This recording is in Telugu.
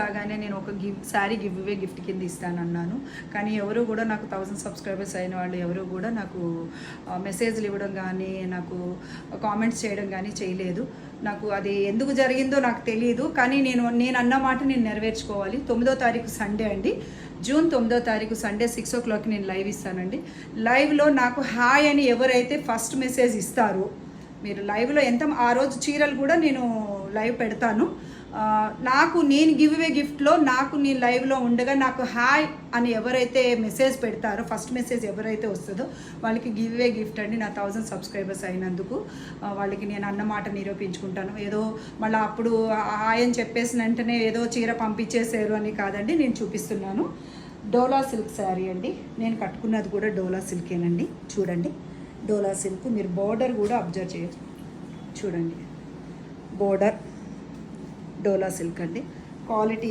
రాగానే నేను ఒక శారీ గిఫ్ట్ కింద ఇస్తానన్నాను. కానీ ఎవరు కూడా నాకు 1000 సబ్స్క్రైబర్స్ అయిన వాళ్ళు ఎవరు కూడా నాకు మెసేజ్లు ఇవ్వడం కానీ నాకు కామెంట్స్ చేయడం కానీ చేయలేదు. నాకు అది ఎందుకు జరిగిందో నాకు తెలియదు. కానీ నేను అన్న మాట నేను నెరవేర్చుకోవాలి. 9వ తారీఖు సండే అండి, జూన్ 9వ తారీఖు సండే 6 o'clock నేను లైవ్ ఇస్తానండి. లైవ్లో నాకు హాయ్ అని ఎవరైతే ఫస్ట్ మెసేజ్ ఇస్తారో, మీరు లైవ్లో ఆ రోజు చీరలు కూడా నేను లైవ్ పెడతాను. నేను గిఫ్ట్లో నేను లైవ్లో ఉండగా నాకు హాయ్ అని ఎవరైతే మెసేజ్ పెడతారో, ఫస్ట్ మెసేజ్ ఎవరైతే వస్తుందో వాళ్ళకి గిఫ్ట్ అండి. నా 1000 సబ్స్క్రైబర్స్ అయినందుకు వాళ్ళకి నేను అన్నమాట నిరూపించుకుంటాను. ఏదో మళ్ళీ అప్పుడు హాయ్ అని చెప్పేసిన వెంటనే ఏదో చీర పంపించేసారు అని కాదండి, నేను చూపిస్తున్నాను. డోలా సిల్క్ శారీ అండి, నేను కట్టుకున్నది కూడా డోలా సిల్కేనండి. చూడండి, డోలా సిల్క్. మీరు బోర్డర్ కూడా అబ్జర్వ్ చేయొచ్చు, చూడండి బోర్డర్ డోలా సిల్క్ అండి. క్వాలిటీ